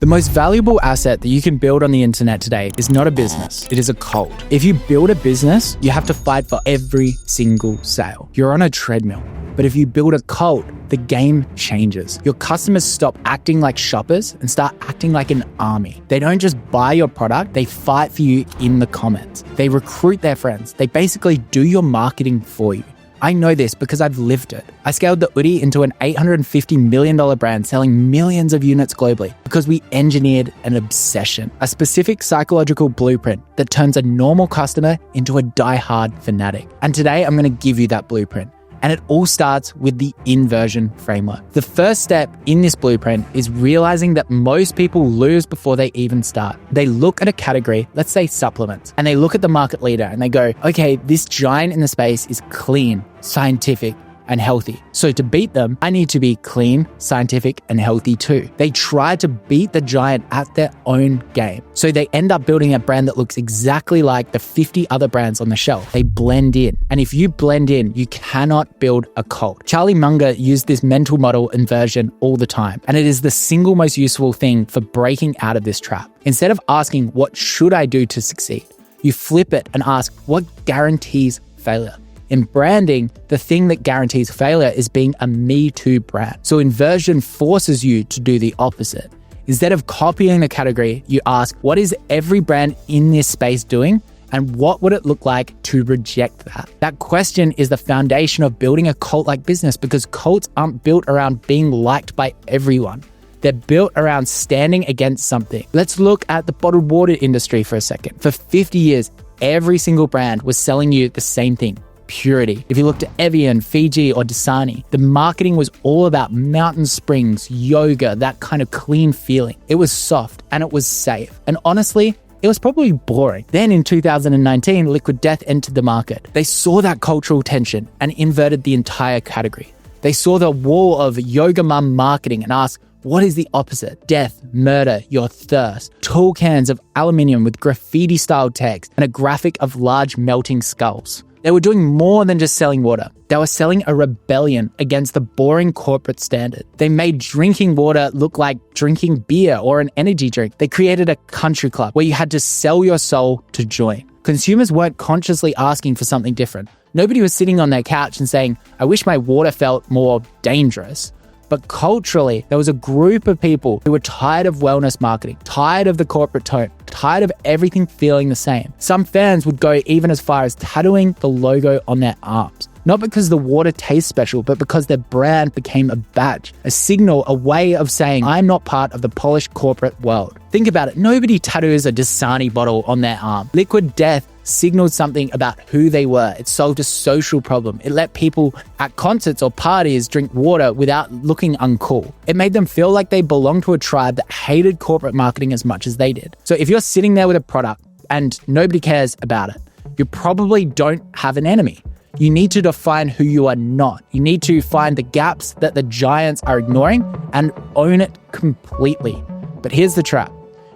The most valuable asset that you can build on the internet today is not a business, it is a cult. If you build a business, you have to fight for every single sale. You're on a treadmill. But if you build a cult, the game changes. Your customers stop acting like shoppers and start acting like an army. They don't just buy your product, they fight for you in the comments. They recruit their friends. They basically do your marketing for you. I know this because I've lived it. I scaled the Oodie into an $850 million brand selling millions of units globally because we engineered an obsession, a specific psychological blueprint that turns a normal customer into a die-hard fanatic. And today I'm going to give you that blueprint. And it all starts with the inversion framework. The first step in this blueprint is realizing that most people lose before they even start. They look at a category, let's say supplements, and they look at the market leader and they go, okay, this giant in the space is clean, scientific, and healthy. So to beat them, I need to be clean, scientific, and healthy too. They try to beat the giant at their own game. So they end up building a brand that looks exactly like the 50 other brands on the shelf. They blend in. And if you blend in, you cannot build a cult. Charlie Munger used this mental model inversion all the time. And it is the single most useful thing for breaking out of this trap. Instead of asking, what should I do to succeed? You flip it and ask, what guarantees failure? In branding, the thing that guarantees failure is being a Me Too brand. So inversion forces you to do the opposite. Instead of copying the category, you ask, what is every brand in this space doing? And what would it look like to reject that? That question is the foundation of building a cult-like business because cults aren't built around being liked by everyone. They're built around standing against something. Let's look at the bottled water industry for a second. For 50 years, every single brand was selling you the same thing. Purity. If you looked at Evian, Fiji, or Dasani, the marketing was all about mountain springs, yoga, that kind of clean feeling. It was soft and it was safe. And honestly, it was probably boring. Then in 2019, Liquid Death entered the market. They saw that cultural tension and inverted the entire category. They saw the wall of yoga mum marketing and asked, what is the opposite? Death, murder, your thirst. Tall cans of aluminium with graffiti-style text and a graphic of large melting skulls. They were doing more than just selling water. They were selling a rebellion against the boring corporate standard. They made drinking water look like drinking beer or an energy drink. They created a country club where you had to sell your soul to join. Consumers weren't consciously asking for something different. Nobody was sitting on their couch and saying, I wish my water felt more dangerous. But culturally, there was a group of people who were tired of wellness marketing, tired of the corporate tone, tired of everything feeling the same. Some fans would go even as far as tattooing the logo on their arms. Not because the water tastes special, but because their brand became a badge, a signal, a way of saying, I'm not part of the polished corporate world. Think about it. Nobody tattoos a Dasani bottle on their arm. Liquid Death signaled something about who they were. It solved a social problem. It let people at concerts or parties drink water without looking uncool. It made them feel like they belonged to a tribe that hated corporate marketing as much as they did. So if you're sitting there with a product and nobody cares about it, you probably don't have an enemy. You need to define who you are not. You need to find the gaps that the giants are ignoring and own it completely. But here's the trap.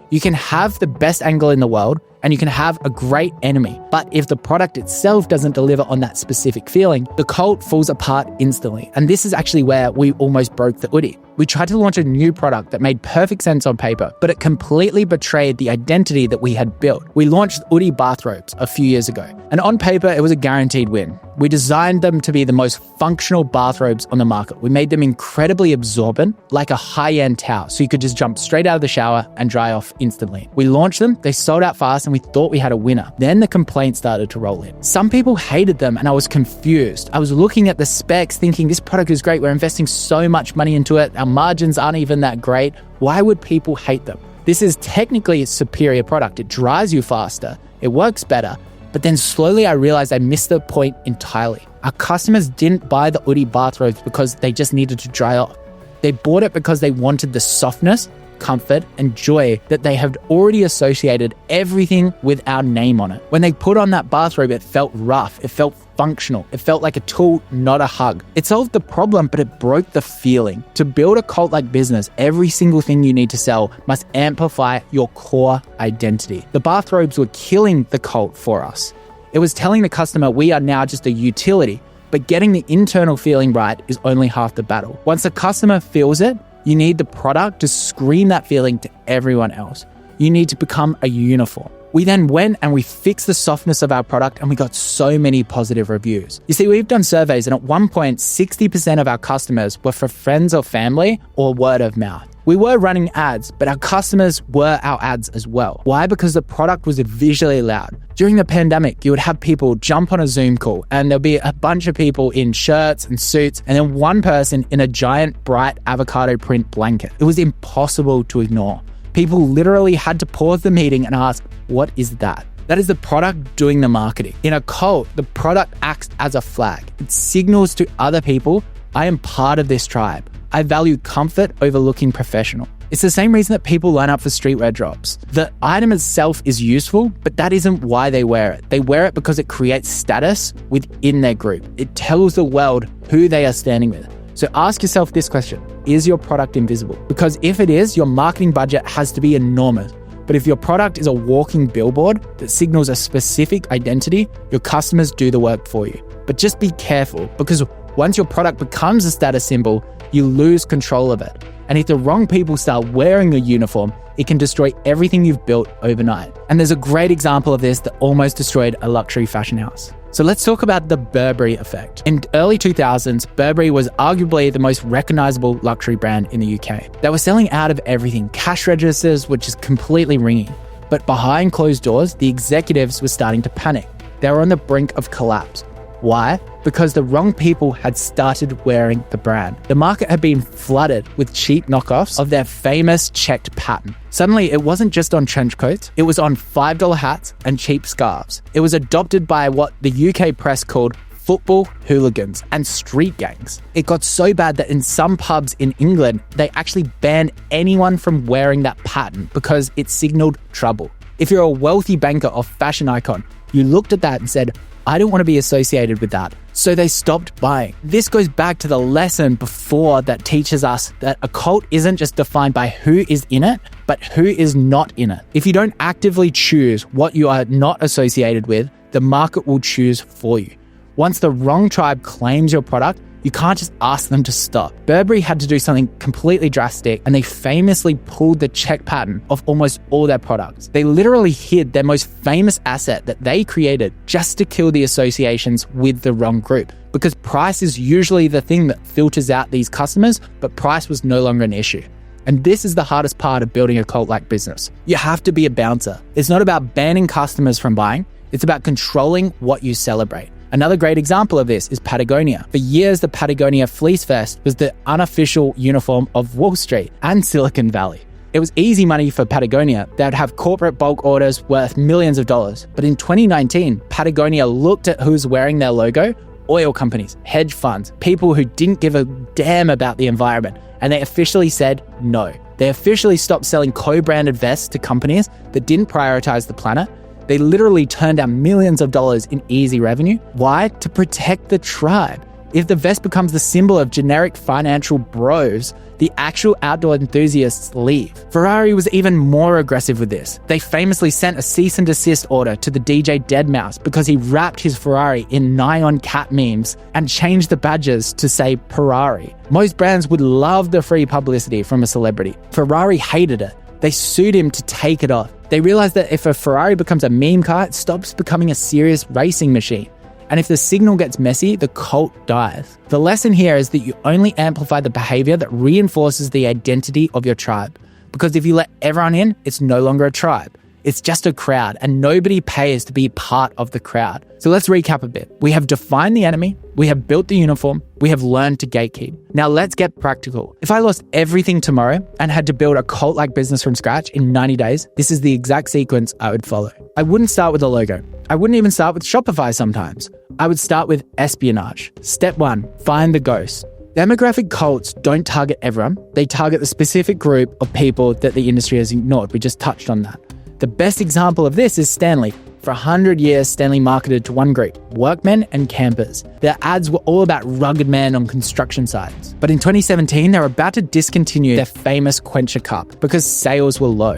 You can have the best angle in the world and you can have a great enemy. But if the product itself doesn't deliver on that specific feeling, the cult falls apart instantly. And this is actually where we almost broke the Oodie. We tried to launch a new product that made perfect sense on paper, but it completely betrayed the identity that we had built. We launched Oodie bathrobes a few years ago, and on paper, it was a guaranteed win. We designed them to be the most functional bathrobes on the market. We made them incredibly absorbent, like a high-end towel, so you could just jump straight out of the shower and dry off instantly. We launched them, they sold out fast, and we thought we had a winner. Then the complaints started to roll in. Some people hated them, and I was confused. I was looking at the specs thinking, this product is great, we're investing so much money into it, our margins aren't even that great. Why would people hate them? This is technically a superior product. It dries you faster, it works better, but then slowly I realized I missed the point entirely. Our customers didn't buy the Oodie bathrobes because they just needed to dry off. They bought it because they wanted the softness, comfort, and joy that they had already associated everything with our name on it. When they put on that bathrobe, it felt rough, it felt functional, it felt like a tool, not a hug. It solved the problem, but it broke the feeling. To build a cult-like business, every single thing you need to sell must amplify your core identity. The bathrobes were killing the cult for us. It was telling the customer we are now just a utility, but getting the internal feeling right is only half the battle. Once the customer feels it, You need the product to scream that feeling to everyone else. You need to become a uniform. We then went and we fixed the softness of our product and we got so many positive reviews. You see, we've done surveys and at one point, 60% of our customers were for friends or family or word of mouth. We were running ads, but our customers were our ads as well. Why? Because the product was visually loud. During the pandemic, you would have people jump on a Zoom call and there'll be a bunch of people in shirts and suits and then one person in a giant bright avocado print blanket. It was impossible to ignore. People literally had to pause the meeting and ask, what is that? That is the product doing the marketing. In a cult, the product acts as a flag. It signals to other people, I am part of this tribe. I value comfort over looking professional. It's the same reason that people line up for streetwear drops. The item itself is useful, but that isn't why they wear it. They wear it because it creates status within their group. It tells the world who they are standing with. So ask yourself this question, is your product invisible? Because if it is, your marketing budget has to be enormous. But if your product is a walking billboard that signals a specific identity, your customers do the work for you. But just be careful, because once your product becomes a status symbol, you lose control of it. And if the wrong people start wearing the uniform, it can destroy everything you've built overnight. And there's a great example of this that almost destroyed a luxury fashion house. So let's talk about the Burberry effect. In early 2000s, Burberry was arguably the most recognizable luxury brand in the UK. They were selling out of everything, cash registers were just completely ringing. But behind closed doors, the executives were starting to panic. They were on the brink of collapse. Why? Because the wrong people had started wearing the brand. The market had been flooded with cheap knockoffs of their famous checked pattern. Suddenly, it wasn't just on trench coats, it was on $5 hats and cheap scarves. It was adopted by what the UK press called football hooligans and street gangs. It got so bad that in some pubs in England, they actually banned anyone from wearing that pattern because it signaled trouble. If you're a wealthy banker or fashion icon, you looked at that and said, I don't want to be associated with that. So they stopped buying. This goes back to the lesson before that teaches us that a cult isn't just defined by who is in it, but who is not in it. If you don't actively choose what you are not associated with, the market will choose for you. Once the wrong tribe claims your product, you can't just ask them to stop. Burberry had to do something completely drastic, and they famously pulled the check pattern of almost all their products. They literally hid their most famous asset that they created just to kill the associations with the wrong group. Because price is usually the thing that filters out these customers, but price was no longer an issue. And this is the hardest part of building a cult-like business. You have to be a bouncer. It's not about banning customers from buying, it's about controlling what you celebrate. Another great example of this is Patagonia. For years, the Patagonia Fleece Vest was the unofficial uniform of Wall Street and Silicon Valley. It was easy money for Patagonia. They would have corporate bulk orders worth millions of dollars. But in 2019, Patagonia looked at who's wearing their logo: oil companies, hedge funds, people who didn't give a damn about the environment. And they officially said no. They officially stopped selling co-branded vests to companies that didn't prioritize the planet. They literally turned down millions of dollars in easy revenue. Why? To protect the tribe. If the vest becomes the symbol of generic financial bros, the actual outdoor enthusiasts leave. Ferrari was even more aggressive with this. They famously sent a cease and desist order to the DJ Deadmau5 because he wrapped his Ferrari in Nyan cat memes and changed the badges to say Ferrari. Most brands would love the free publicity from a celebrity. Ferrari hated it. They sued him to take it off. They realized that if a Ferrari becomes a meme car, it stops becoming a serious racing machine. And if the signal gets messy, the cult dies. The lesson here is that you only amplify the behavior that reinforces the identity of your tribe. Because if you let everyone in, it's no longer a tribe. It's just a crowd, and nobody pays to be part of the crowd. So let's recap a bit. We have defined the enemy, we have built the uniform, we have learned to gatekeep. Now let's get practical. If I lost everything tomorrow and had to build a cult-like business from scratch in 90 days, this is the exact sequence I would follow. I wouldn't start with a logo. I wouldn't even start with Shopify sometimes. I would start with espionage. Step 1, find the ghost. Demographic cults don't target everyone. They target the specific group of people that the industry has ignored. We just touched on that. The best example of this is Stanley. For 100 years, Stanley marketed to one group, workmen and campers. Their ads were all about rugged men on construction sites. But in 2017, they were about to discontinue their famous Quencher cup because sales were low.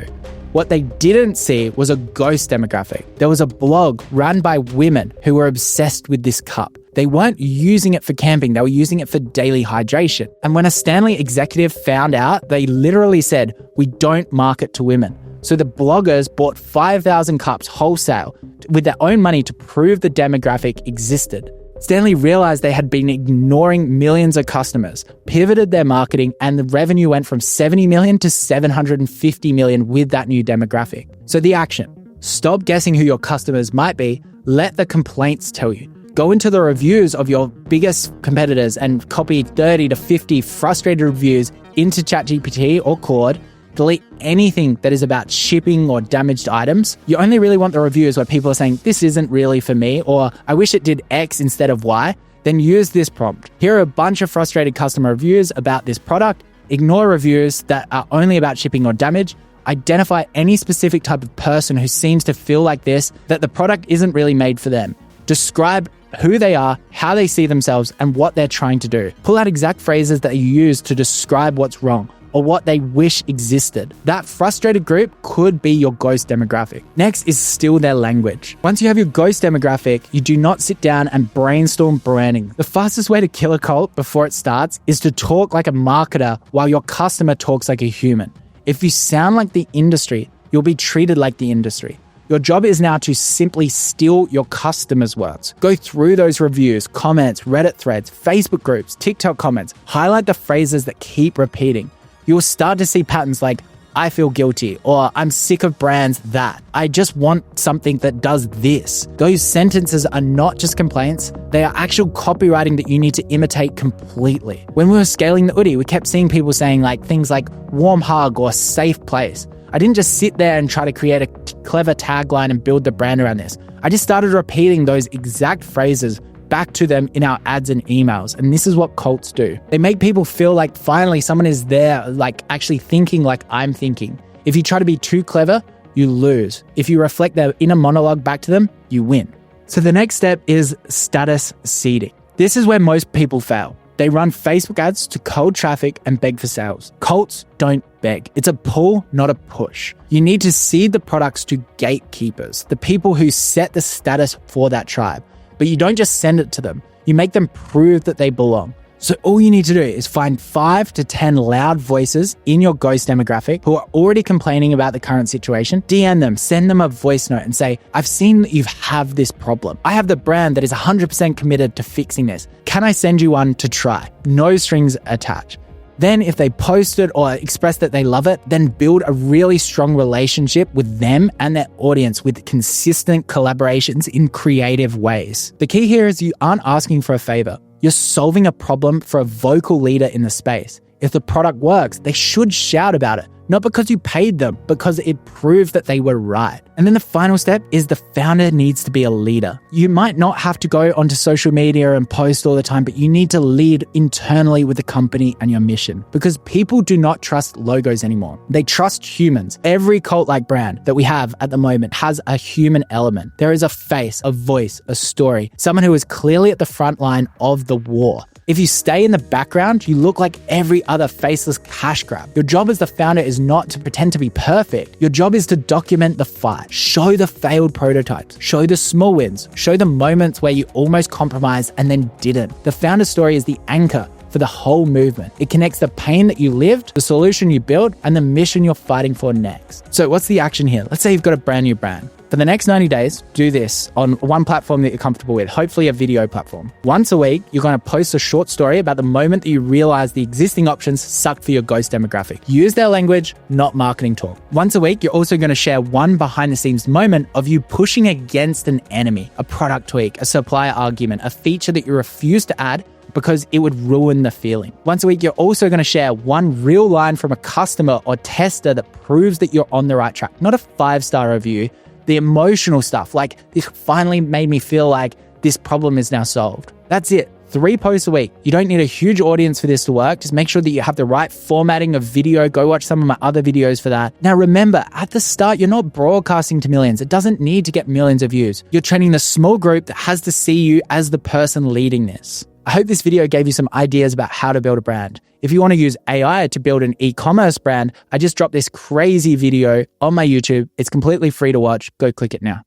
What they didn't see was a ghost demographic. There was a blog run by women who were obsessed with this cup. They weren't using it for camping, they were using it for daily hydration. And when a Stanley executive found out, they literally said, "We don't market to women." So the bloggers bought 5,000 cups wholesale with their own money to prove the demographic existed. Stanley realized they had been ignoring millions of customers, pivoted their marketing, and the revenue went from 70 million to 750 million with that new demographic. So the action: stop guessing who your customers might be, let the complaints tell you. Go into the reviews of your biggest competitors and copy 30 to 50 frustrated reviews into ChatGPT or Claude. Delete anything that is about shipping or damaged items. You only really want the reviews where people are saying, "This isn't really for me," or "I wish it did X instead of Y." Then use this prompt. Here are a bunch of frustrated customer reviews about this product. Ignore reviews that are only about shipping or damage. Identify any specific type of person who seems to feel like this, that the product isn't really made for them. Describe who they are, how they see themselves, and what they're trying to do. Pull out exact phrases that you use to describe what's wrong or what they wish existed. That frustrated group could be your ghost demographic. Next is steal their language. Once you have your ghost demographic, you do not sit down and brainstorm branding. The fastest way to kill a cult before it starts is to talk like a marketer while your customer talks like a human. If you sound like the industry, you'll be treated like the industry. Your job is now to simply steal your customers' words. Go through those reviews, comments, Reddit threads, Facebook groups, TikTok comments. Highlight the phrases that keep repeating. You'll start to see patterns like, "I feel guilty," or "I'm sick of brands that," "I just want something that does this." Those sentences are not just complaints, they are actual copywriting that you need to imitate completely. When we were scaling the Oodie, we kept seeing people saying things like "warm hug" or "safe place." I didn't just sit there and try to create a clever tagline and build the brand around this. I just started repeating those exact phrases back to them in our ads and emails. And this is what cults do. They make people feel like finally someone is there, actually thinking like I'm thinking. If you try to be too clever, you lose. If you reflect their inner monologue back to them, you win. So the next step is status seeding. This is where most people fail. They run Facebook ads to cold traffic and beg for sales. Cults don't beg. It's a pull, not a push. You need to seed the products to gatekeepers, the people who set the status for that tribe. But you don't just send it to them. You make them prove that they belong. So all you need to do is find 5 to 10 loud voices in your ghost demographic who are already complaining about the current situation. DM them, send them a voice note and say, "I've seen that you have this problem. I have the brand that is 100% committed to fixing this. Can I send you one to try?" No strings attached. Then if they post it or express that they love it, then build a really strong relationship with them and their audience with consistent collaborations in creative ways. The key here is you aren't asking for a favor. You're solving a problem for a vocal leader in the space. If the product works, they should shout about it, not because you paid them, because it proved that they were right. And then the final step is the founder needs to be a leader. You might not have to go onto social media and post all the time, but you need to lead internally with the company and your mission, because people do not trust logos anymore. They trust humans. Every cult-like brand that we have at the moment has a human element. There is a face, a voice, a story, someone who is clearly at the front line of the war. If you stay in the background, you look like every other faceless cash grab. Your job as the founder is not to pretend to be perfect. Your job is to document the fight. Show the failed prototypes. Show the small wins. Show the moments where you almost compromised and then didn't. The founder story is the anchor for the whole movement. It connects the pain that you lived, the solution you built, and the mission you're fighting for next. So what's the action here? Let's say you've got a brand new brand. For the next 90 days, do this on one platform that you're comfortable with, hopefully a video platform. Once a week, you're going to post a short story about the moment that you realize the existing options suck for your ghost demographic. Use their language, not marketing talk. Once a week, you're also going to share one behind the scenes moment of you pushing against an enemy, a product tweak, a supplier argument, a feature that you refuse to add because it would ruin the feeling. Once a week, you're also going to share one real line from a customer or tester that proves that you're on the right track, not a 5-star review. The emotional stuff, like this finally made me feel like this problem is now solved. That's it. 3 posts a week. You don't need a huge audience for this to work. Just make sure that you have the right formatting of video. Go watch some of my other videos for that. Now remember, at the start, you're not broadcasting to millions. It doesn't need to get millions of views. You're training the small group that has to see you as the person leading this. I hope this video gave you some ideas about how to build a brand. If you want to use AI to build an e-commerce brand, I just dropped this crazy video on my YouTube. It's completely free to watch. Go click it now.